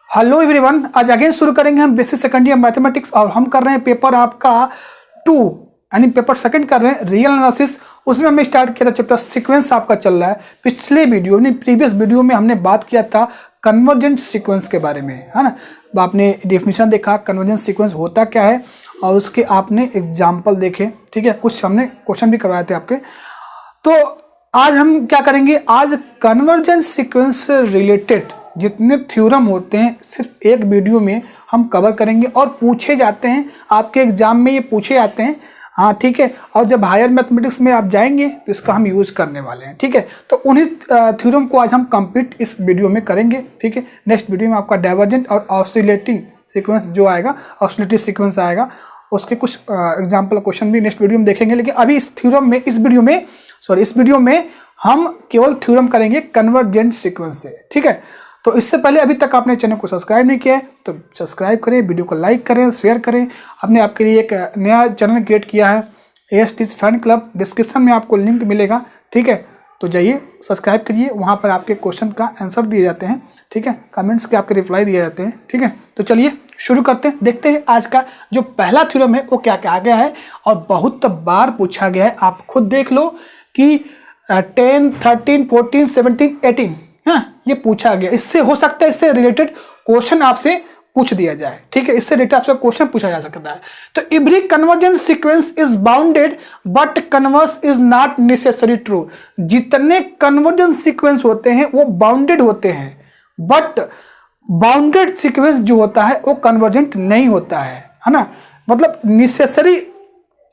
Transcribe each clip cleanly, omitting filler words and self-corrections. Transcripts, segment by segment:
Hello everyone, आज again शुरू करेंगे हम बेसिक सेकंड ईयर मैथमेटिक्स और हम कर रहे हैं पेपर आपका 2 यानी पेपर सेकंड कर रहे हैं रियल एनालिसिस। उसमें हमने स्टार्ट किया था चैप्टर सीक्वेंस आपका चल रहा है। पिछले वीडियो यानी प्रीवियस वीडियो में हमने बात किया था कन्वर्जेंट सीक्वेंस के बारे में, है ना। आपने डेफिनेशन देखा कन्वर्जेंट सीक्वेंस होता क्या है और उसके आपने एग्जाम्पल देखे, ठीक है। कुछ हमने क्वेश्चन भी करवाए थे आपके। तो आज हम क्या करेंगे, आज कन्वर्जेंट सीक्वेंस से रिलेटेड जितने थ्योरम होते हैं सिर्फ एक वीडियो में हम कवर करेंगे और पूछे जाते हैं आपके एग्जाम में, ये पूछे जाते हैं, हाँ ठीक है। और जब हायर मैथमेटिक्स में आप जाएंगे तो इसका हम यूज करने वाले हैं, ठीक है। तो उन्हीं थ्योरम को आज हम कंप्लीट इस वीडियो में करेंगे, ठीक है। नेक्स्ट वीडियो में आपका डाइवर्जेंट और ऑसिलेटिंग सीक्वेंस जो आएगा, ऑसिलेटिव सीक्वेंस आएगा, उसके कुछ एग्जाम्पल क्वेश्चन भी नेक्स्ट वीडियो में देखेंगे। लेकिन अभी इस थ्योरम में इस वीडियो में हम केवल थ्योरम करेंगे कन्वर्जेंट सीक्वेंस से, ठीक है। तो इससे पहले अभी तक आपने चैनल को सब्सक्राइब नहीं किया है तो सब्सक्राइब करें, वीडियो को लाइक करें, शेयर करें। हमने आपके लिए एक नया चैनल क्रिएट किया है AS teach fan club, description में आपको लिंक मिलेगा, ठीक है। तो जाइए सब्सक्राइब करिए, वहाँ पर आपके क्वेश्चन का आंसर दिए जाते हैं, ठीक है। कमेंट्स के आपके रिप्लाई दिए जाते हैं, ठीक है। तो चलिए शुरू करते हैं, देखते हैं आज का जो पहला थ्योरम है वो क्या क्या आ गया है और बहुत बार पूछा गया है। आप खुद देख लो कि 10, 13, 14, 17, 18 हाँ ये पूछा गया। इससे हो सकता है इससे रिलेटेड क्वेश्चन आपसे पूछ दिया जाए, ठीक है। इससे रिलेटेड आपसे क्वेश्चन पूछा जा सकता है। तो every convergent sequence is bounded but converse is not necessary true. जितने कन्वर्जेंट सीक्वेंस होते हैं वो बाउंडेड होते हैं, बट बाउंडेड सीक्वेंस जो होता है वो कन्वर्जेंट नहीं होता है ना। मतलब नेसेसरी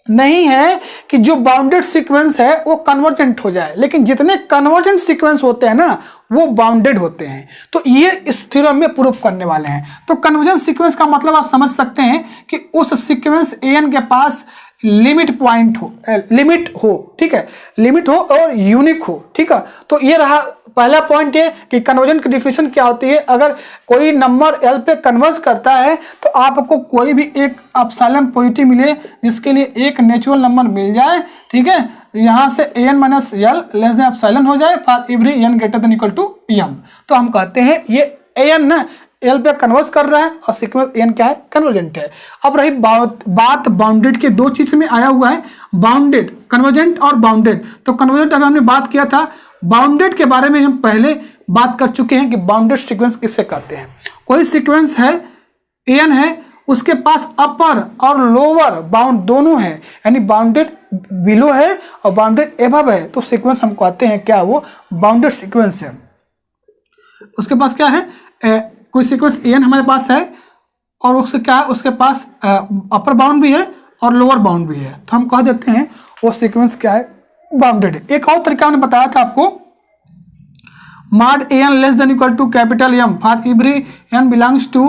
नहीं है कि जो बाउंडेड सीक्वेंस है वो कन्वर्जेंट हो जाए, लेकिन जितने कन्वर्जेंट सीक्वेंस होते हैं ना वो बाउंडेड होते हैं। तो ये इस थ्योरम में प्रूफ करने वाले हैं। तो कन्वर्जेंट सीक्वेंस का मतलब आप समझ सकते हैं कि उस सीक्वेंस an के पास लिमिट पॉइंट हो, लिमिट हो, ठीक है, लिमिट हो और यूनिक हो, ठीक है। तो ये रहा पहला पॉइंट है कि कन्वर्जेंट की डिफिनेशन क्या होती है। अगर कोई नंबर L पे कन्वर्ज करता है तो आपको कोई भी एक एप्सिलॉन पॉजिटिव मिले जिसके लिए एक नेचुरल नंबर मिल जाए, ठीक है। यहाँ से an minus L less than epsilon हो जाए for every n greater than equal to m। तो हम कहते हैं ये an ना L पे कन्वर्ज कर रहा है और सीक्वेंस n क्या है, कन्वर्जेंट है। अब रही बात बाउंडेड के, दो चीज में आया हुआ है, बाउंडेड, कन्वर्जेंट और बाउंडेड। तो कन्वर्जेंट अगर हमने बात किया था, बाउंडेड के बारे में हम पहले बात कर चुके हैं कि बाउंडेड सीक्वेंस किसे कहते हैं। कोई सीक्वेंस है n है, उसके पास अपर और लोअर बाउंड दोनों है, यानी बाउंडेड बिलो है और बाउंडेड एबव है, तो सीक्वेंस हम कहते हैं क्या, वो बाउंडेड सीक्वेंस है। उसके पास क्या है, कोई सीक्वेंस n हमारे पास है और उससे क्या है, उसके पास अपर बाउंड भी है और लोअर बाउंड भी है, तो हम कह देते हैं वो सीक्वेंस क्या है, बाउंडेड है। एक और तरीका हमने बताया था आपको, mod an less than equal to capital M for every n belongs to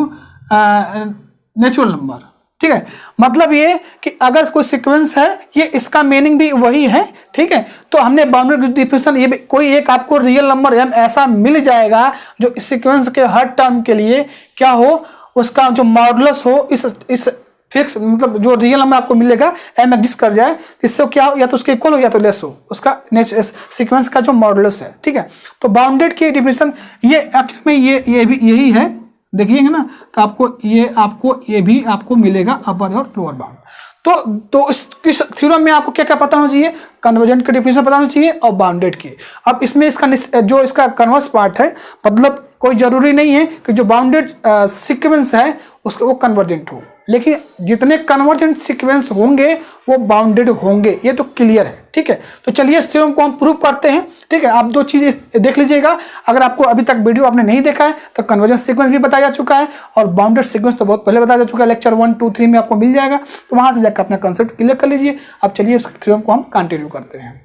natural number, ठीक है। मतलब ये कि अगर कोई सीक्वेंस है, ये इसका मीनिंग भी वही है, ठीक है। तो हमने बाउंडेड डिफिनेशन, ये कोई एक आपको रियल नंबर m ऐसा मिल जाएगा जो इस सीक्वेंस के हर टर्म के लिए क्या हो, उसका जो मॉडुलस हो, इस फिक्स, मतलब जो रियल नंबर आपको मिलेगा m एग्जिस्ट कर जाए, इससे क्या हो, या तो उसके इक्वल हो या तो लेस हो, उसका सीक्वेंस का जो मॉडुलस है, ठीक है। तो बाउंडेड की डिफिनेशन ये एक्चुअल में ये भी यही है, देखिएगा ना। तो आपको ये भी आपको मिलेगा अपर और लोअर बाउंड। तो इस थ्योरम में आपको क्या क्या पता होना चाहिए, कन्वर्जेंट की डिफिनेशन पता होना चाहिए और बाउंडेड की। अब इसमें इसका कन्वर्स पार्ट है, मतलब कोई जरूरी नहीं है कि जो बाउंडेड सीक्वेंस है उसके वो कन्वर्जेंट हो, लेकिन जितने कन्वर्जेंट सीक्वेंस होंगे वो बाउंडेड होंगे, ये तो क्लियर है, ठीक है। तो चलिए इस थ्योरम को हम प्रूव करते हैं, ठीक है। आप दो चीजें देख लीजिएगा। अगर आपको अभी तक वीडियो आपने नहीं देखा है तो कन्वर्जेंट सीक्वेंस भी बताया जा चुका है और बाउंडेड सीक्वेंस तो बहुत पहले बताया जा चुका है, लेक्चर 1, 2, 3 में आपको मिल जाएगा। तो वहां से जाकर अपना कंसेप्ट क्लियर कर लीजिए। अब चलिए इस थ्योरम को हम कंटिन्यू करते हैं।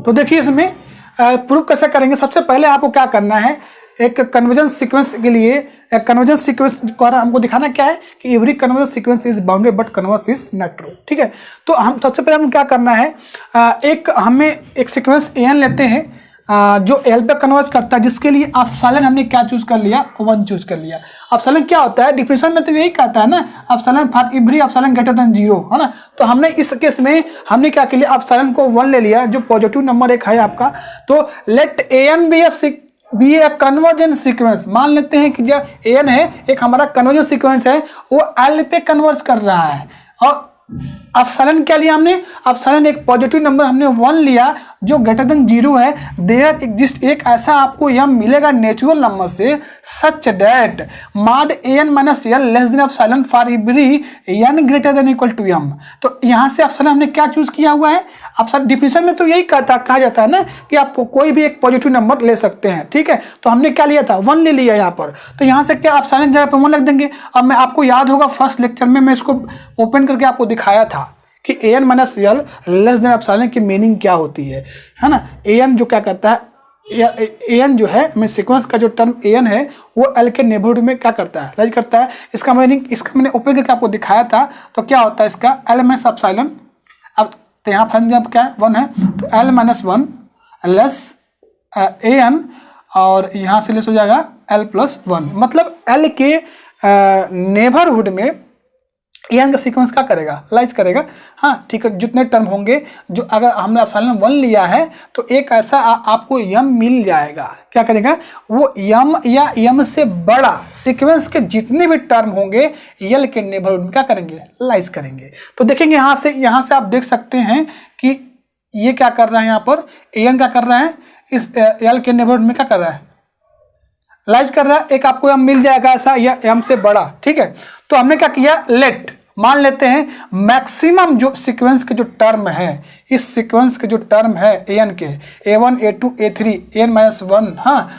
तो देखिए इसमें प्रूफ कैसे करेंगे। सबसे पहले आपको क्या करना है, एक कन्वर्जेंस सीक्वेंस के लिए एक कन्वर्जेंस सीक्वेंस द्वारा हमको दिखाना क्या है कि every convergence sequence is bounded but converse is not true, ठीक है। तो हम सबसे पहले हम क्या करना है, हमें एक सीक्वेंस an लेते हैं जो L पे कन्वर्ज करता है, जिसके लिए एप्सिलॉन हमने क्या चूज कर लिया, 1 चूज कर लिया। एप्सिलॉन क्या होता है, डिफिनेशन में तो यही कहता है ना, epsilon for every epsilon greater than 0, है ना। तो हमने इस केस में हमने क्या किया, एप्सिलॉन को 1 ले लिया, जो पॉजिटिव नंबर एक है आपका। तो let an be be a convergent sequence, मान लेते हैं कि जो एन है एक हमारा कन्वर्जेंट सीक्वेंस है, वो एल पे कन्वर्ज कर रहा है। और एप्सिलॉन क्या लिया हमने, एप्सिलॉन एक पॉजिटिव नंबर हमने 1 लिया जो ग्रेटर देन 0 है। देयर एग्जिस्ट एक ऐसा आपको यम मिलेगा नेचुरल नंबर से such that mod n minus l less than epsilon for every n greater than equal to m. तो यहाँ से एप्सिलॉन हमने क्या चूज किया हुआ है, आप डिफिनेशन में तो यही कहा जाता है ना कि आप कोई भी एक पॉजिटिव नंबर ले सकते हैं, ठीक है। तो हमने क्या लिया था, 1 ले लिया यहाँ पर। तो यहाँ से क्या एप्सिलॉन जगह पर 1 रख देंगे। अब मैं आपको याद होगा फर्स्ट लेक्चर में मैं इसको ओपन करके आपको दिखाया था कि n minus l less than epsilon की मीनिंग क्या होती है ना। एन जो क्या करता है, एन जो है मैं सीक्वेंस का जो टर्म एन है वो एल के नेबरहुड में क्या करता है, लाइज करता है। इसका मीनिंग, इसका मैंने ओपन करके आपको दिखाया था। तो क्या होता है इसका, एल माइनस एप्सिलॉन। अब तो यहाँ फंक्शन जब क्या है 1 है, तो एल माइनस 1 लेस एन, और यहाँ से लेस हो जाएगा एल प्लस 1। मतलब एल के नेबरहुड में एन का सीक्वेंस क्या करेगा, लाइज करेगा। हाँ ठीक है, जितने टर्म होंगे, जो अगर हमने एप्सिलॉन 1 लिया है तो एक ऐसा आपको यम मिल जाएगा, क्या करेगा वो यम या यम से बड़ा सीक्वेंस के जितने भी टर्म होंगे एल के नेबरहुड में क्या करेंगे, लाइज करेंगे। तो देखेंगे यहाँ से आप देख सकते हैं कि ये क्या कर रहा है, यहाँ पर एन क्या कर रहा है, इस एल के नेबरहुड में क्या कर रहा है, लाइज कर रहा है। एक आपको यम मिल जाएगा ऐसा या एम से बड़ा, ठीक है। तो हमने क्या किया, लेट मान लेते हैं मैक्सिमम जो सीक्वेंस के जो टर्म है, इस सीक्वेंस के जो टर्म है एन के a1 a2 a3 n minus 1 हाँ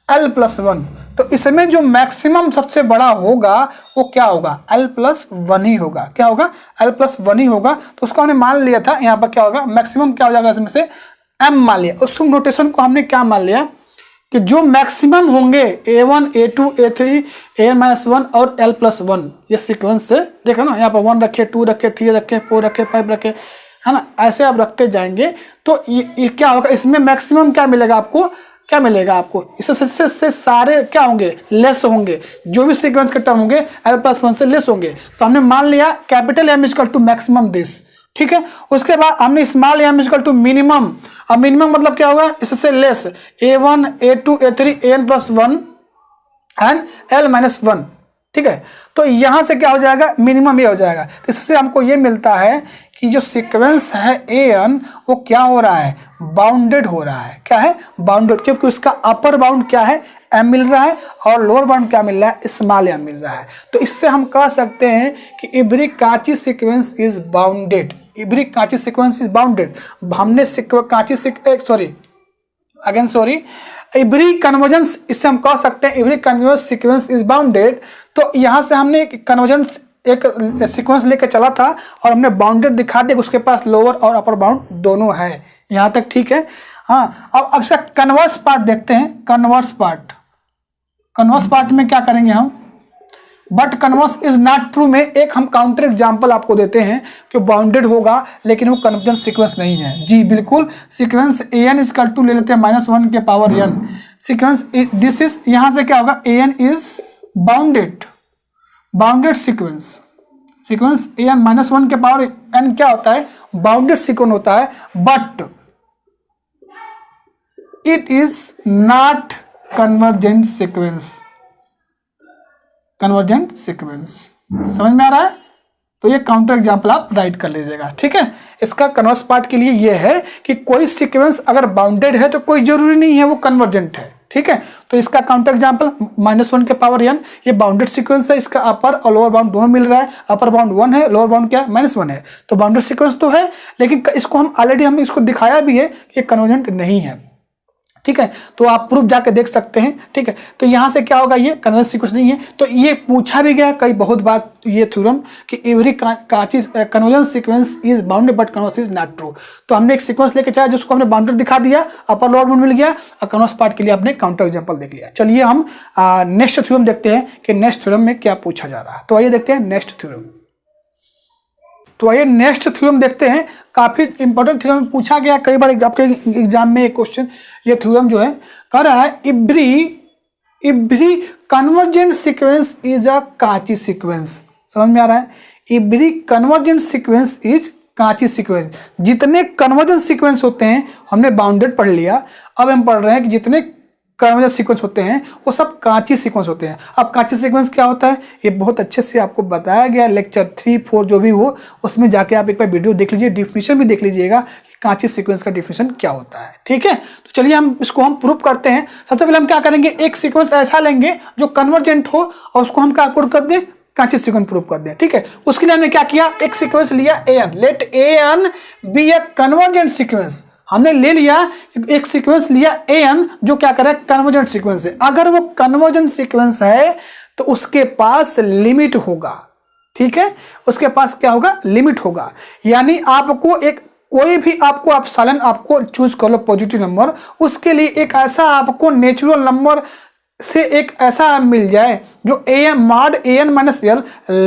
l प्लस 1, तो इसमें जो मैक्सिमम सबसे बड़ा होगा वो क्या होगा, l प्लस 1 ही होगा। क्या होगा, l प्लस 1 ही होगा। तो उसको हमने मान लिया था, यहाँ पर क्या होगा मैक्सिमम क्या हो जाएगा, इसमें से m मान लिया। उस नोटेशन को हमने क्या मान लिया कि जो मैक्सिमम होंगे a1 a2 a3 n-1 और l प्लस 1, ये सीक्वेंस से देखो ना, यहाँ पर 1 रखे, 2 रखे, 3 रखे, 4 रखे, 5 रखे, है ना। ऐसे आप रखते जाएंगे तो ये क्या होगा, इसमें मैक्सिमम क्या मिलेगा आपको, क्या मिलेगा आपको, इससे सारे क्या होंगे, लेस होंगे। जो भी सीक्वेंस के टर्म होंगे l प्लस 1 से लेस होंगे। तो हमने मान लिया capital M equal to maximum this, ठीक है। उसके बाद हमने small m equal to minimum. अब मिनिमम मतलब क्या होगा, इससे less a1 a2 a3 n plus 1 and l minus 1, ठीक है। तो यहां से क्या हो जाएगा, मिनिमम ये हो जाएगा। तो इससे हमको ये मिलता है कि जो सीक्वेंस है an वो क्या हो रहा है, बाउंडेड हो रहा है। क्या है, बाउंडेड, क्योंकि उसका अपर बाउंड क्या है, m मिल रहा है, और लोअर बाउंड क्या मिल रहा है, स्मॉल m मिल रहा है। तो इससे हम कह सकते हैं कि every Kanchi sequence is bounded, every Kanchi sequence is bounded. हमने एवरी कन्वर्जेंस, इससे हम कह सकते हैं every convergence sequence is bounded. तो यहाँ से हमने कन्वर्जेंस एक सीक्वेंस लेके चला था और हमने बाउंडेड दिखा दिया, उसके पास लोअर और अपर बाउंड दोनों है। यहाँ तक ठीक है। हाँ, अब इसका कन्वर्स पार्ट देखते हैं। कन्वर्स पार्ट में क्या करेंगे हम, but converse is not true में एक हम काउंटर एग्जाम्पल आपको देते हैं कि बाउंडेड होगा लेकिन वो कन्वर्जेंस सीक्वेंस नहीं है। जी बिल्कुल, सीक्वेंस an इज टू ले लेते हैं -1 के power n। Sequence this is, यहाँ से क्या होगा, an is bounded sequence an -1 के पावर n क्या होता है, बाउंडेड सीक्वेंस होता है, but it is not convergent sequence. समझ में आ रहा है। तो ये काउंटर एग्जाम्पल आप राइट कर लीजिएगा, ठीक है। इसका कन्वर्स पार्ट के लिए ये है कि कोई सीक्वेंस अगर बाउंडेड है तो कोई जरूरी नहीं है वो कन्वर्जेंट है, ठीक है। तो इसका काउंटर एग्जाम्पल -1 के पावर n, ये बाउंडेड सीक्वेंस है, इसका अपर और लोअर बाउंड दोनों मिल रहा है। अपर बाउंड 1 है, लोअर बाउंड क्या है, -1 है। तो बाउंडेड सीक्वेंस तो है, लेकिन इसको हम ऑलरेडी इसको दिखाया भी है कि कन्वर्जेंट नहीं है, ठीक है। तो आप प्रूफ जाके देख सकते हैं, ठीक है। तो यहाँ से क्या होगा, ये कन्वर्जेंट सीक्वेंस नहीं है। तो ये पूछा भी गया कई बहुत बार ये थ्योरम कि every convergent sequence is bounded but converse is not true. तो हमने एक सीक्वेंस लेके चला जिसको हमने बाउंडेड दिखा दिया, अपर लोअर बाउंड मिल गया, और कन्वर्स पार्ट के लिए आपने काउंटर एग्जांपल देख लिया। चलिए हम नेक्स्ट थ्योरम देखते हैं कि नेक्स्ट थ्योरम में क्या पूछा जा रहा है। तो आइए देखते हैं नेक्स्ट थ्योरम। तो आइए नेक्स्ट थ्योरम देखते हैं। काफी इंपॉर्टेंट थ्योरम पूछा गया कई बार आपके एग्जाम में एक क्वेश्चन। ये थ्योरम जो है कह रहा है every convergent sequence is a Kanchi sequence. समझ में आ रहा है, every convergent sequence is Cauchy sequence. जितने कन्वर्जेंट सीक्वेंस होते हैं हमने बाउंडेड पढ़ लिया, अब हम पढ़ रहे हैं कि जितने कन्वर्जेंट सीक्वेंस होते हैं वो सब कांची सीक्वेंस होते हैं। अब कांची सीक्वेंस क्या होता है ये बहुत अच्छे से आपको बताया गया लेक्चर 3, 4 जो भी हो उसमें जाके आप एक बार वीडियो देख लीजिए, डिफिनीशन भी देख लीजिएगा कि कांची सीक्वेंस का डिफिनीशन क्या होता है। ठीक है, तो चलिए हम इसको हम प्रूव करते हैं। सबसे पहले हम क्या करेंगे, एक सीक्वेंस ऐसा लेंगे जो कन्वर्जेंट हो और उसको हम क्या प्रूव कर दें, कांची सीक्वेंस प्रूव कर दें। ठीक है, उसके लिए हमने क्या किया, एक सीक्वेंस लिया an, let an be a convergent sequence. हमने ले लिया एक सीक्वेंस लिया an जो क्या कर रहा है, कन्वर्जेंट सीक्वेंस है। अगर वो कन्वर्जेंट सीक्वेंस है तो उसके पास लिमिट होगा। ठीक है, उसके पास क्या होगा, लिमिट होगा। यानी आपको एक कोई भी आपको एप्सिलॉन आपको चूज कर लो पॉजिटिव नंबर, उसके लिए एक ऐसा आपको नेचुरल नंबर से एक ऐसा मिल जाए जो an mod an minus l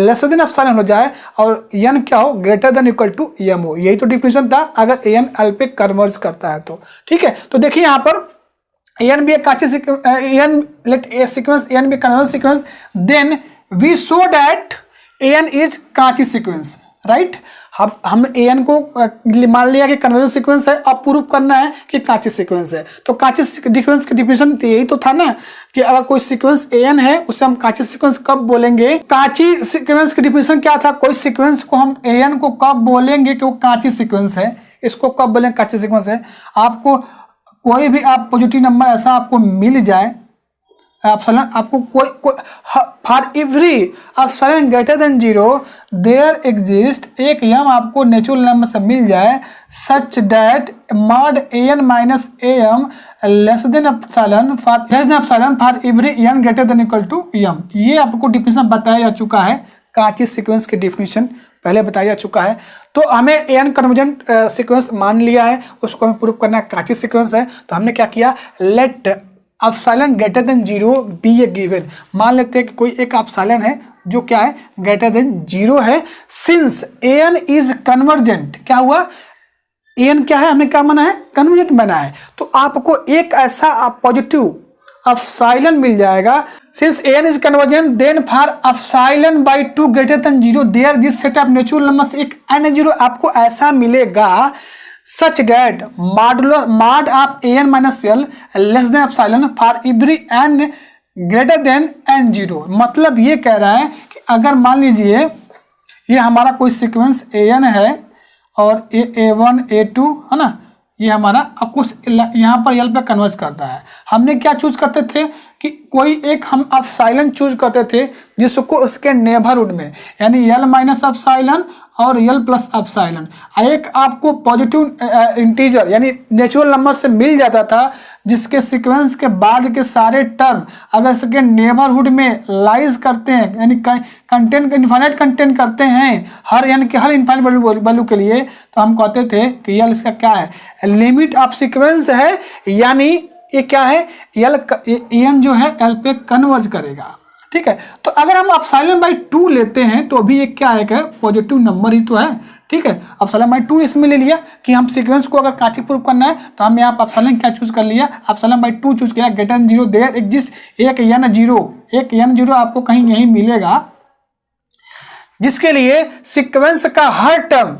less than epsilon हो जाए और n क्या हो, greater than equal to m हो। यही तो डिफिनीशन था अगर an l पे कन्वर्ज करता है तो। ठीक है, तो देखिए यहाँ पर an भी एक Cauchy an let a sequence an भी converge sequence, then we show that an is Cauchy sequence, right. हम an को मान लिया कि कन्वर्जेंट सीक्वेंस है, अब प्रूव करना है कि कांची सीक्वेंस है। तो कांची सीक्वेंस की डिफिनीशन यही तो था ना कि अगर कोई सीक्वेंस an है उसे हम कांची सीक्वेंस कब बोलेंगे। कांची सीक्वेंस की डिफिनीशन क्या था, कोई सीक्वेंस को हम an को कब बोलेंगे कि वो कांची सीक्वेंस है, इसको कब बोलेंगे कांची सीक्वेंस है। आपको कोई भी आप पॉजिटिव नंबर ऐसा आपको मिल जाए एप्सिलॉन, आपको कोई for every epsilon greater than 0 there exist एक यम आपको नेचुरल नंबर से मिल जाए such that mod an minus am less than epsilon for every n greater than equal to m। ये आपको डिफिनीशन बताया जा चुका है, कांची सीक्वेंस की डिफिनीशन पहले बताया जा चुका है। तो हमें an कन्वर्जेंट सीक्वेंस मान लिया है, उसको हमें प्रूव करना है कांची सीक्वेंस है। तो हमने क्या किया, let epsilon greater than 0 be a given. मान लेते हैं कि कोई एक एप्सिलॉन है जो क्या है, ग्रेटर देन 0 है। सिंस an इज कन्वर्जेंट, क्या हुआ, an क्या है, हमें क्या माना है, कन्वर्जेंट बना है। तो आपको एक ऐसा पॉजिटिव एप्सिलॉन मिल जाएगा। Since an is convergent then for epsilon by 2 greater than 0 there this set of natural number से एक n0 आपको ऐसा मिलेगा such that mod of an minus l less than epsilon for every n greater than n0। मतलब ये कह रहा है कि अगर मान लीजिए ये हमारा कोई सीक्वेंस an है और a1 a2 है ना, ये हमारा आपको यहाँ पर l पे कन्वर्ज करता है। हमने क्या चूज करते थे कि कोई एक हम एप्सिलॉन चूज करते थे जिसको उसके नेबरहुड में, यानी l माइनस एप्सिलॉन और l प्लस एप्सिलॉन, एक आपको पॉजिटिव इंटीजर यानी नेचुरल नंबर से मिल जाता था जिसके सीक्वेंस के बाद के सारे टर्म अगर इसके नेबरहुड में लाइज करते हैं, यानी कंटेंट इनफाइनाइट कंटेंट करते हैं हर यानी कि हर इनफाइनाइट वैल्यू के लिए, तो हम कहते थे कि l इसका क्या है, लिमिट ऑफ सीक्वेंस है। यानी ये क्या है, n जो है l पे कन्वर्ज करेगा। ठीक है, तो अगर हम एप्सिलॉन बाई 2 लेते हैं तो अभी ये क्या है, पॉजिटिव नंबर ही तो है। ठीक है, एप्सिलॉन बाई 2 इसमें ले लिया कि हम सीक्वेंस को अगर कांची प्रूव करना है तो हमने यहाँ एप्सिलॉन क्या चूज कर लिया, एप्सिलॉन बाई 2 चूज किया, ग्रेटर देन 0 देयर एग्जिस्ट एक n0 आपको कहीं यहीं मिलेगा जिसके लिए सीक्वेंस का हर टर्म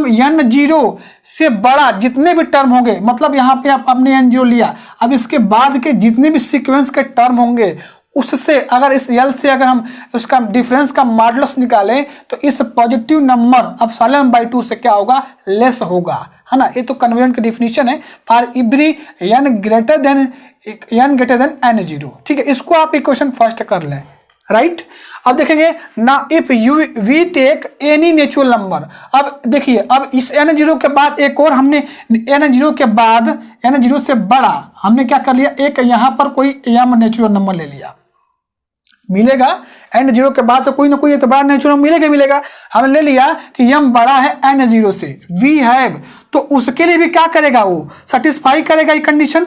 n0 से बड़ा जितने भी टर्म होंगे, मतलब यहाँ पे आपने n0 लिया, अब इसके बाद के जितने भी सीक्वेंस के टर्म होंगे उससे अगर इस l से अगर हम उसका डिफरेंस का मॉडुलस निकालें तो इस पॉजिटिव नंबर एप्सिलॉन बाई 2 से क्या होगा, लेस होगा, है ना। ये तो कन्वर्जेंट की डिफिनीशन है for every n greater than n0। ठीक है, इसको आप इक्वेशन फर्स्ट कर लें, राइट। अब देखेंगे ना, if we take any natural number. अब देखिए, अब इस n0 के बाद एक और हमने n0 के बाद n0 से बड़ा हमने क्या कर लिया, एक यहाँ पर कोई m नेचुरल नंबर ले लिया, मिलेगा n0 के बाद से कोई ना कोई एतबार नेचुरल मिलेगा। हमने ले लिया कि m बड़ा है n0 से, वी हैव, तो उसके लिए भी क्या करेगा, वो सेटिस्फाई करेगा ये कंडीशन,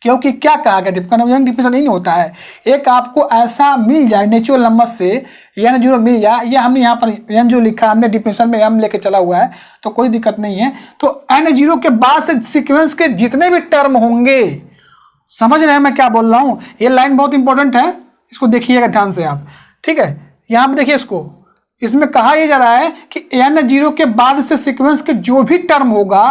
क्योंकि क्या कहा गया, कन्वर्जेंट डिफिनीशन नहीं होता है, एक आपको ऐसा मिल जाए नेचुरल नंबर से n0 मिल जाए, या हमने यहाँ पर n0 लिखा, हमने डिफिनीशन में m लेके चला हुआ है तो कोई दिक्कत नहीं है। तो n0 के बाद से सीक्वेंस के जितने भी टर्म होंगे, समझ रहे हैं मैं क्या बोल रहा हूँ, ये लाइन बहुत इंपॉर्टेंट है, इसको देखिएगा ध्यान से आप। ठीक है, यहाँ पे देखिए इसको, इसमें कहा यह जा रहा है कि n0 के बाद से सीक्वेंस के जो भी टर्म होगा,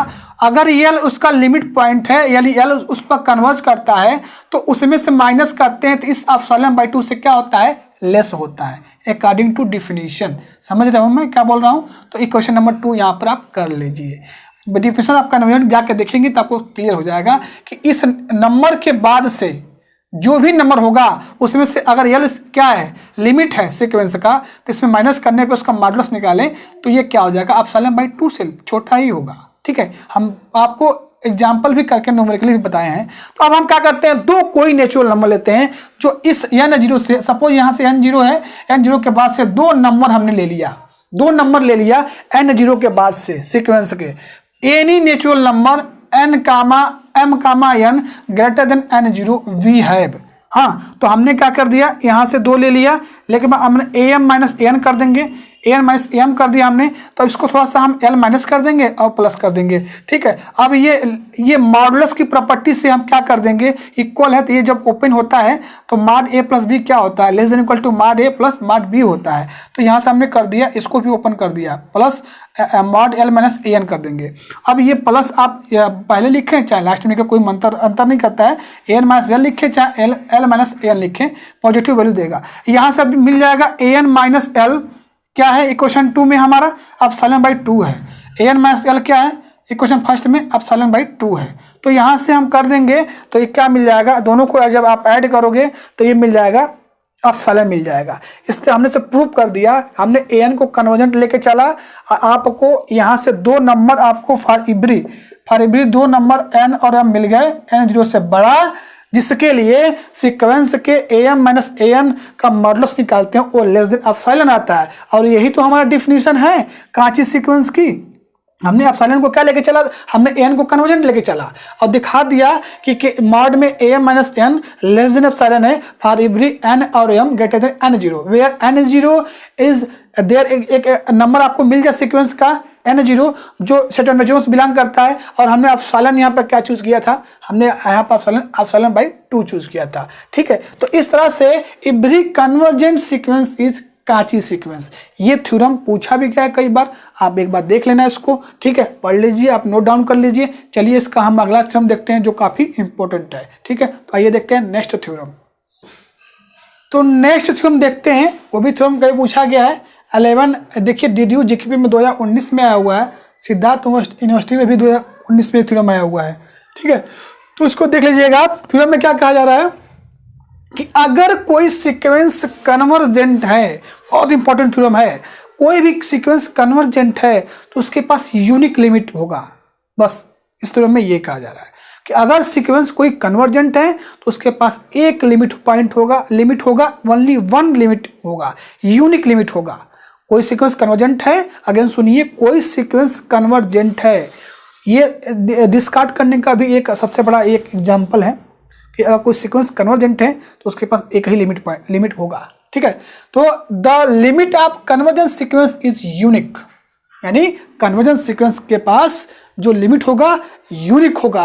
अगर l उसका लिमिट पॉइंट है यानी l उस पर कन्वर्ज करता है तो उसमें से माइनस करते हैं तो इस एप्सिलॉन बाई 2 से क्या होता है, लेस होता है अकॉर्डिंग टू डिफिनीशन। समझ रहे हो मैं क्या बोल रहा हूँ? तो इक्वेशन नंबर 2 यहाँ पर आप कर लीजिए। डिफिनीशन आप कन्वर्जन जाके देखेंगे तो आपको क्लियर हो जाएगा कि इस नंबर के बाद से जो भी नंबर होगा उसमें से अगर यल क्या है, लिमिट है सीक्वेंस का, तो इसमें माइनस करने पे उसका मॉडुलस निकालें तो ये क्या हो जाएगा, एप्सिलॉन बाई 2 से छोटा ही होगा। ठीक है, हम आपको एग्जाम्पल भी करके न्यूमेरिकली भी बताए हैं। तो अब हम क्या करते हैं, दो कोई नेचुरल नंबर लेते हैं जो इस n0 से, सपोज यहाँ से n0 है, n0 के बाद से दो नंबर हमने ले लिया, दो नंबर ले लिया n0 के बाद से सीक्वेंस के, any natural number n comma m comma n greater than n0 we have. हाँ, तो हमने क्या कर दिया, यहाँ से दो ले लिया, लेकिन हमने am माइनस an कर देंगे, an माइनस am कर दिया हमने, तो इसको थोड़ा सा हम l माइनस कर देंगे और प्लस कर देंगे। ठीक है, अब ये मॉडुलस की प्रॉपर्टी से हम क्या कर देंगे, इक्वल है तो ये जब ओपन होता है तो मॉड a प्लस बी क्या होता है, less than equal to mod a plus mod b होता है। तो यहाँ से हमने कर दिया, इसको भी ओपन कर दिया, plus mod l minus an कर देंगे। अब ये प्लस आप पहले लिखें चाहे लास्ट में, कोई अंतर नहीं करता है, an माइनस l लिखें चाहे l माइनस an लिखें, पॉजिटिव वैल्यू देगा। यहाँ से अब मिल जाएगा an माइनस l क्या है इक्वेशन 2 में हमारा, एप्सिलॉन बाई 2 है, an माइनस l क्या है इक्वेशन फर्स्ट में, एप्सिलॉन बाई 2 है। तो यहाँ से हम कर देंगे तो ये क्या मिल जाएगा, दोनों को जब आप ऐड करोगे तो ये मिल जाएगा, एप्सिलॉन मिल जाएगा। इससे हमने से प्रूव कर दिया, हमने an को कन्वर्जेंट लेके चला, आपको यहाँ से दो नंबर आपको फॉर एवरी दो नंबर n और m मिल गए n0 से बड़ा, जिसके लिए सीक्वेंस के am माइनस an का मॉडुलस निकालते हैं वो लेस देन एप्सिलॉन आता है। और यही तो हमारा डिफिनीशन है कांची सीक्वेंस की। हमने एप्सिलॉन को क्या लेके चला, हमने an को कन्वर्जेंट लेके चला और दिखा दिया कि मॉड में am minus n less than epsilon है फॉर एवरी n और m greater than n0, where n0 is there, एक नंबर आपको मिल जाए सीक्वेंस का n0 जो सेट ऑफ मेजर्स बिलोंग करता है। और हमने एप्सिलॉन यहाँ पर क्या चूज किया था, हमने यहाँ पर एप्सिलॉन बाई 2 चूज किया था। ठीक है, तो इस तरह से every convergent sequence is Cauchy sequence. ये थ्योरम पूछा भी गया है कई बार, आप एक बार देख लेना इसको। ठीक है, पढ़ लीजिए, आप नोट डाउन कर लीजिए। चलिए इसका हम अगला थ्योरम देखते हैं जो काफी इंपॉर्टेंट है। ठीक है, तो आइए देखते हैं नेक्स्ट थ्योरम। तो नेक्स्ट थ्योरम देखते हैं, वो भी थ्योरम कहीं पूछा गया है 11, देखिए DDU GKP में 2019 में आया हुआ है, सिद्धार्थ यूनिवर्सिटी में भी 2019 में थ्योरम आया हुआ है। ठीक है, तो इसको देख लीजिएगा आप। थ्योरम में क्या कहा जा रहा है कि अगर कोई सीक्वेंस कन्वर्जेंट है, बहुत इंपॉर्टेंट थ्योरम है, कोई भी सीक्वेंस कन्वर्जेंट है तो उसके पास यूनिक लिमिट होगा। बस इस थ्योरम में ये कहा जा रहा है कि अगर सीक्वेंस कोई कन्वर्जेंट है तो उसके पास एक लिमिट पॉइंट होगा, लिमिट होगा, ओनली वन लिमिट होगा, यूनिक लिमिट होगा। कोई सीक्वेंस कन्वर्जेंट है, अगेन सुनिए, कोई सीक्वेंस कन्वर्जेंट है, ये डिस्कार्ड करने का भी एक सबसे बड़ा एक एग्जांपल है कि अगर कोई सीक्वेंस कन्वर्जेंट है तो उसके पास एक ही लिमिट होगा। ठीक है, तो the limit of convergent sequence is unique, यानी कन्वर्जेंट सीक्वेंस के पास जो लिमिट होगा यूनिक होगा।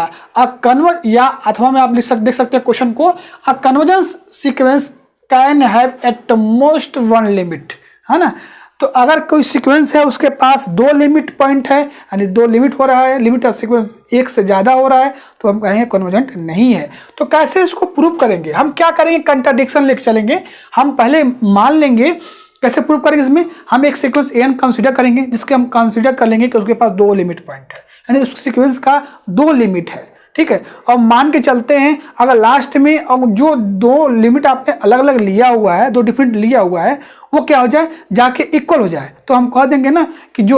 या अथवा में आप देख सकते हैं क्वेश्चन को, a convergence sequence can have at most one limit, है ना। तो अगर कोई सीक्वेंस है उसके पास दो लिमिट पॉइंट है, यानी दो लिमिट हो रहा है, लिमिट ऑफ सीक्वेंस एक से ज़्यादा हो रहा है, तो हम कहेंगे कन्वर्जेंट नहीं है। तो कैसे इसको प्रूव करेंगे, हम क्या करेंगे, कंट्राडिक्शन लेके चलेंगे। हम पहले मान लेंगे, कैसे प्रूव करेंगे, इसमें हम एक सीक्वेंस n कंसीडर करेंगे, जिसके हम कंसीडर कर लेंगे कि उसके पास दो लिमिट पॉइंट है, यानी उस सीक्वेंस का दो लिमिट है। ठीक है, और मान के चलते हैं अगर लास्ट में और जो दो लिमिट आपने अलग अलग लिया हुआ है, दो डिफरेंट लिया हुआ है, वो क्या हो जाए, जाके इक्वल हो जाए, तो हम कह देंगे ना कि जो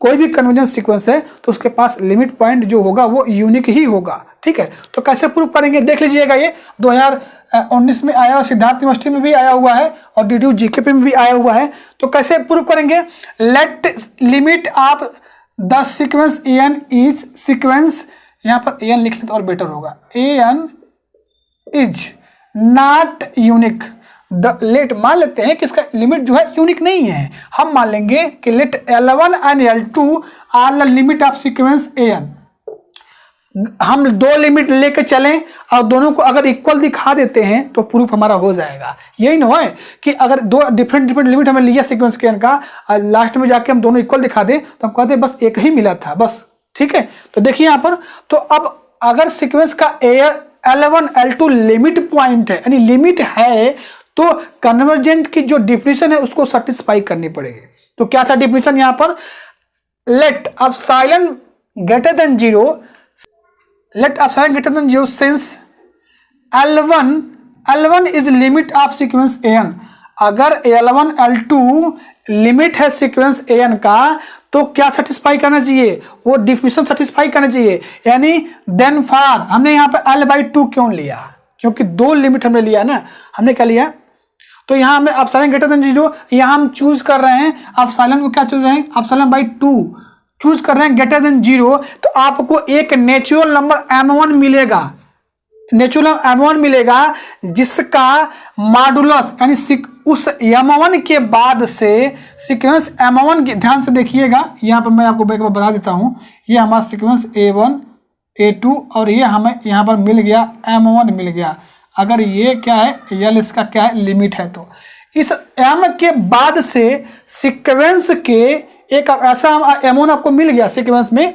कोई भी कन्वर्जेंस सीक्वेंस है तो उसके पास लिमिट पॉइंट जो होगा वो यूनिक ही होगा। ठीक है, तो कैसे प्रूव करेंगे देख लीजिएगा। ये 2019 में आया, सिद्धार्थ यूनिवर्सिटी में भी आया हुआ है और DDU GKP में भी आया हुआ है। तो कैसे प्रूव करेंगे, let limit of the sequence an is sequence, यहाँ पर an लिख लें तो और बेटर होगा, an is not unique. The let मान लेते हैं कि इसका लिमिट जो है यूनिक नहीं है, हम मान लेंगे कि let L1 and L2 are the limit of sequence an। हम दो लिमिट लेके चलें और दोनों को अगर इक्वल दिखा देते हैं तो प्रूफ हमारा हो जाएगा। यही ना है कि अगर दो डिफरेंट लिमिट हमें लिया सीक्वेंस के का और लास्ट में जाके हम दोनों इक्वल दिखा दें तो हम कहते हैं बस एक ही मिला था बस। ठीक है, तो देखिए यहाँ पर, तो अब अगर सीक्वेंस का L1 L2 लिमिट पॉइंट है यानी लिमिट है तो कन्वर्जेंट की जो डिफिनेशन है उसको सेटिस्फाई करनी पड़ेगी। तो क्या था डिफिनेशन यहाँ पर, let epsilon greater than 0, let epsilon greater than 0 since L1 is limit of sequence an। अगर L1 L2 लिमिट है सीक्वेंस an का तो क्या सेटिस्फाई करना चाहिए, वो डिफिनेशन सेटिस्फाई करना चाहिए। यानी देन फॉर, हमने यहाँ पे L/2 क्यों लिया, क्योंकि दो लिमिट हमने लिया ना, हमने क्या लिया, तो यहाँ हमने एप्सिलॉन ग्रेटर देन 0, यहाँ हम चूज कर रहे हैं एप्सिलॉन में क्या चूज रहे हैं, एप्सिलॉन/2 चूज कर रहे हैं ग्रेटर देन 0, तो आपको एक नेचुरल नंबर m1 मिलेगा, नेचुरल m1 मिलेगा जिसका मॉडुलस यानी उस m1 के बाद से सीक्वेंस m1 के, ध्यान से देखिएगा यहाँ पर मैं आपको एक बार बता देता हूँ, ये हमारा सीक्वेंस A1 A2 और ये हमें यहाँ पर मिल गया m1 मिल गया। अगर ये क्या है L इसका क्या है लिमिट है, तो इस m के बाद से सीक्वेंस के एक ऐसा M1 आपको मिल गया सीक्वेंस में,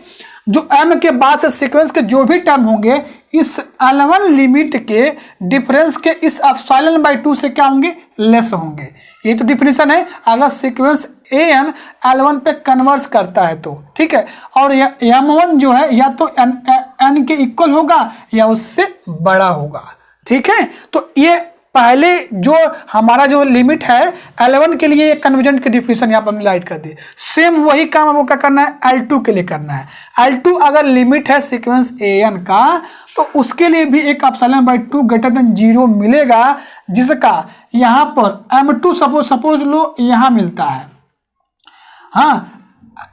जो M के बाद से सीक्वेंस के जो भी टर्म होंगे इस L1 लिमिट के डिफरेंस के इस एप्सिलॉन/2 से क्या होंगे, लेस होंगे। ये तो डिफिनेशन है अगर सीक्वेंस an L1 पे कन्वर्स करता है तो। ठीक है, और M1 जो है या तो n के इक्वल होगा या उससे बड़ा होगा। ठीक है, तो ये पहले जो हमारा जो लिमिट है L1 के लिए कन्वर्जेंट की डिफिनेशन यहाँ पर हमने लाइट कर दी। सेम वही काम हमको क्या करना है, L2 के लिए करना है। L2 अगर लिमिट है सीक्वेंस an का तो उसके लिए भी एक एप्सिलॉन/2 ग्रेटर देन 0 मिलेगा, जिसका यहाँ पर m2 सपोज लो यहाँ मिलता है। हाँ,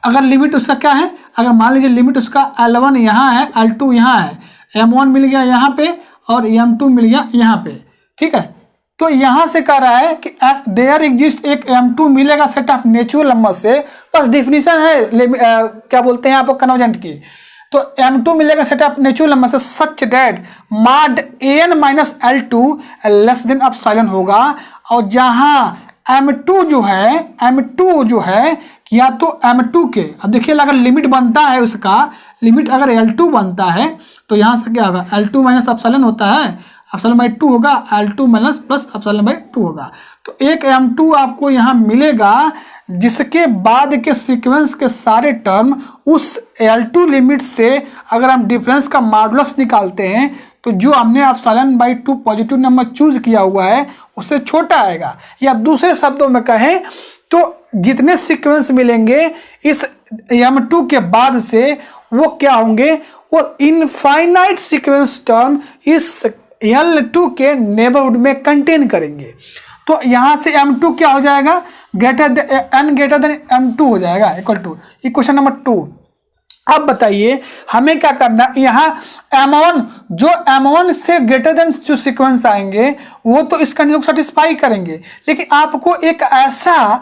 अगर लिमिट उसका क्या है, अगर मान लीजिए लिमिट उसका L1 यहाँ है, L2 यहाँ है, m1 मिल गया यहाँ पे और m2 मिल गया यहाँ पे। ठीक है, तो यहां से कह रहा है कि देयर एग्जिस्ट एक m2 मिलेगा सेट ऑफ नेचुरल नंबर से, बस डिफिनीशन है क्या बोलते हैं आप कन्वर्जेंट की, तो m2 मिलेगा सेट ऑफ नेचुरल नंबर से such that mod an minus L2 less than epsilon होगा। और जहां m2 जो है या तो m2 के, अब देखिए अगर लिमिट बनता है उसका, लिमिट अगर L2 बनता है तो यहां से क्या होगा, L2 माइनस एप्सिलॉन होता है, एप्सिलॉन/2 होगा, L2 माइनस प्लस एप्सिलॉन/2 होगा। तो एक m2 आपको यहाँ मिलेगा जिसके बाद के सीक्वेंस के सारे टर्म उस L2 लिमिट से अगर हम डिफरेंस का मॉडुलस निकालते हैं तो जो हमने एप्सिलॉन/2 पॉजिटिव नंबर चूज किया हुआ है उससे छोटा आएगा। या दूसरे शब्दों में कहें तो जितने सीक्वेंस मिलेंगे इस m2 के बाद से वो क्या होंगे, वो इनफाइनाइट सीक्वेंस टर्म इस L2 के नेबरहुड में कंटेन करेंगे। तो यहां से m2 क्या हो जाएगा, n ग्रेटर देन m2 हो जाएगा, इक्वल टू इक्वेशन नंबर 2। अब बताइए हमें क्या करना, यहाँ m1 जो m1 से ग्रेटर देन जो सीक्वेंस आएंगे वो तो इस कंडीशन को सेटिस्फाई करेंगे, लेकिन आपको एक ऐसा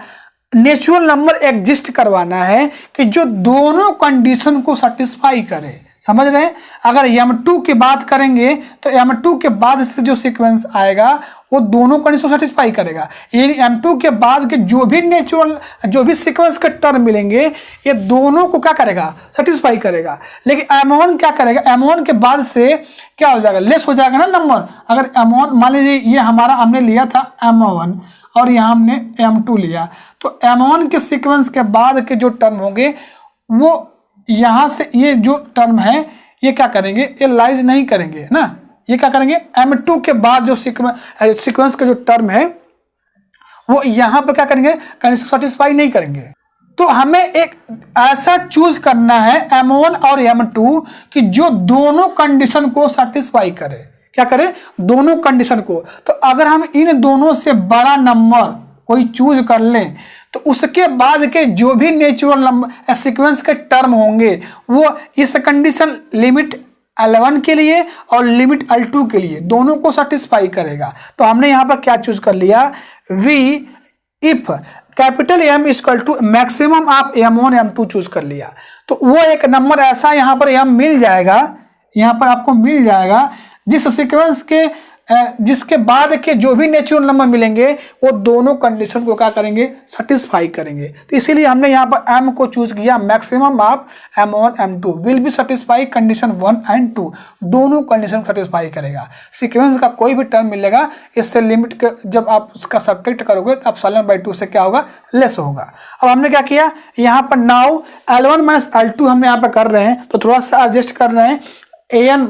नेचुरल नंबर एग्जिस्ट करवाना है कि जो दोनों कंडीशन को सेटिस्फाई करे। समझ रहे हैं, अगर m2 की बात करेंगे तो m2 के बाद से जो सीक्वेंस आएगा वो दोनों कंडीशन सेटिस्फाई करेगा। यानी m2 के बाद के जो भी सीक्वेंस के टर्म मिलेंगे ये दोनों को क्या करेगा, सेटिस्फाई करेगा। लेकिन m1 क्या करेगा, m1 के बाद से क्या हो जाएगा, लेस हो जाएगा ना नंबर। अगर m1 मान लीजिए ये हमारा हमने लिया था m1 और यहाँ हमने m2 लिया, तो m1 के सीक्वेंस के बाद के जो टर्म होंगे वो यहाँ से ये जो टर्म है ये क्या करेंगे, ये लाइज नहीं करेंगे ना, ये क्या करेंगे m2 के बाद जो सीक्वेंस का जो टर्म है वो यहाँ पे क्या करेंगे, कंडीशन सेटिस्फाई नहीं करेंगे। तो हमें एक ऐसा चूज करना है m1 और m2 कि जो दोनों कंडीशन को सेटिस्फाई करे। क्या करे, दोनों कंडीशन को। तो अगर हम इन दोनों से बड़ा नंबर कोई चूज कर लें तो उसके बाद के जो भी नेचुरल नंबर सीक्वेंस के टर्म होंगे वो इस कंडीशन लिमिट L1 के लिए और लिमिट L2 के लिए दोनों को सेटिस्फाई करेगा। तो हमने यहाँ पर क्या चूज कर लिया, V if capital M equal to maximum of M1 M2 choose कर लिया। तो वो एक नंबर ऐसा यहाँ पर M मिल जाएगा, यहाँ पर आपको मिल जाएगा जिस सीक्वेंस के जिसके बाद के जो भी नेचुरल नंबर मिलेंगे वो दोनों कंडीशन को क्या करेंगे, सेटिस्फाई करेंगे। तो इसीलिए हमने यहाँ पर m को चूज किया, maximum of m1 m2 will be satisfy condition 1 and 2, दोनों कंडीशन सेटिस्फाई करेगा। सीक्वेंस का कोई भी टर्म मिलेगा इससे लिमिट के जब आप उसका सब्ट्रैक्ट करोगे तो ε/2 से क्या होगा, लेस होगा। अब हमने क्या किया यहाँ पर, नाउ L1 - L2 हमने यहाँ पर कर रहे हैं तो थोड़ा सा एडजस्ट कर रहे हैं, an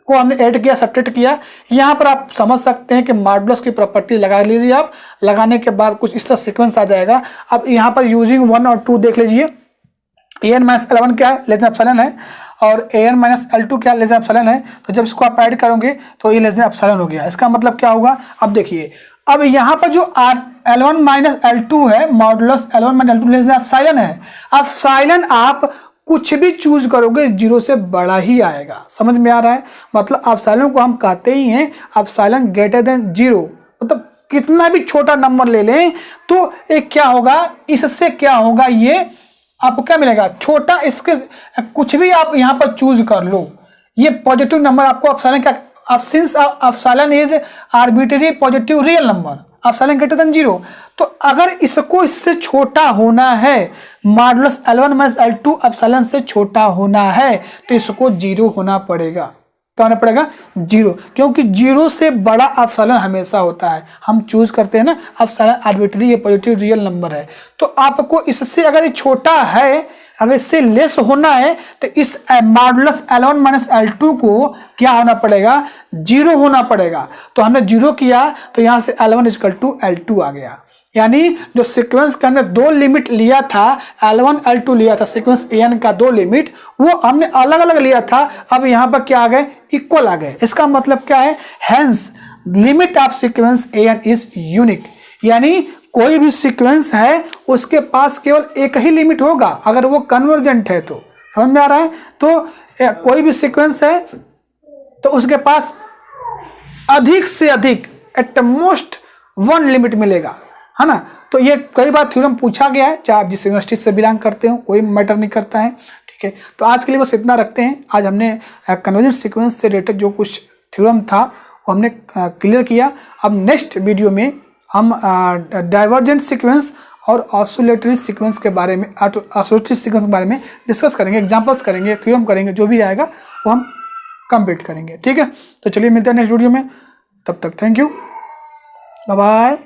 को हमने ऐड किया, सब्ट्रैक्ट किया। यहाँ पर आप समझ सकते हैं कि मॉडुलस की प्रॉपर्टी लगा लीजिए आप, लगाने के बाद कुछ इस तरह सीक्वेंस आ जाएगा। अब यहाँ पर यूजिंग 1 और 2 देख लीजिए, an - L1 क्या है, लेस देन एप्सिलॉन है, और an - L2 क्या है, लेस देन एप्सिलॉन है। तो जब इसको आप ऐड करोगे तो ये लेस देन एप्सिलॉन हो गया। इसका मतलब क्या होगा, अब देखिए, अब यहाँ पर जो L1 - L2 है, modulus L1 - L2 less than epsilon है। अब एप्सिलॉन आप कुछ भी चूज करोगे 0 से बड़ा ही आएगा, समझ में आ रहा है। मतलब एप्सिलॉन को हम कहते ही हैं एप्सिलॉन ग्रेटर देन 0, मतलब कितना भी छोटा नंबर ले लें तो एक क्या होगा, इससे क्या होगा, ये आपको क्या मिलेगा, छोटा, इसके कुछ भी आप यहाँ पर चूज कर लो, ये पॉजिटिव नंबर आपको एप्सिलॉन का, since epsilon is arbitrary positive real number, epsilon greater than 0, तो अगर इसको इससे छोटा होना है, मॉडुलस L1 - L2 एप्सिलॉन से छोटा होना है तो इसको 0 होना पड़ेगा। तो आना पड़ेगा 0, क्योंकि 0 से बड़ा एप्सिलॉन हमेशा होता है। हम चूज करते हैं ना, epsilon arbitrary positive real number है, तो आपको इससे अगर ये छोटा है, अगर इससे लेस होना है तो इस मॉडुलस L1 - L2 को क्या होना पड़ेगा, 0 होना पड़ेगा। तो हमने 0 किया तो यहाँ से L1 = L2 आ गया। यानी जो सीक्वेंस का हमने 2 लिमिट लिया था, L1 L2 लिया था, सीक्वेंस an का 2 लिमिट, वो हमने अलग अलग लिया था, अब यहाँ पर क्या आ गए, इक्वल आ गए। इसका मतलब क्या है, hence limit of sequence an is unique, यानी कोई भी सीक्वेंस है उसके पास केवल एक ही लिमिट होगा अगर वो कन्वर्जेंट है। तो समझ में आ रहा है, तो कोई भी सीक्वेंस है तो उसके पास अधिक से अधिक एट मोस्ट 1 लिमिट मिलेगा, है ना। तो ये कई बार थ्योरम पूछा गया है, चाहे आप जिस यूनिवर्सिटी से बिलोंग करते हो, कोई मैटर नहीं करता है, ठीक है। तो आज के लिए बस इतना रखते हैं। आज हमने कन्वर्जेंट सीक्वेंस से रिलेटेड जो कुछ थ्योरम था वो हमने क्लियर किया। अब नेक्स्ट वीडियो में हम डाइवर्जेंट सीक्वेंस और ऑसिलेटरी सीक्वेंस के बारे में, ऑसिलेटरी सीक्वेंस के बारे में डिस्कस करेंगे, एग्जांपल्स करेंगे, थ्योरम करेंगे, जो भी आएगा वो हम कंप्लीट करेंगे, ठीक है। तो चलिए मिलते हैं नेक्स्ट वीडियो में, तब तक थैंक यू, बाय बाय।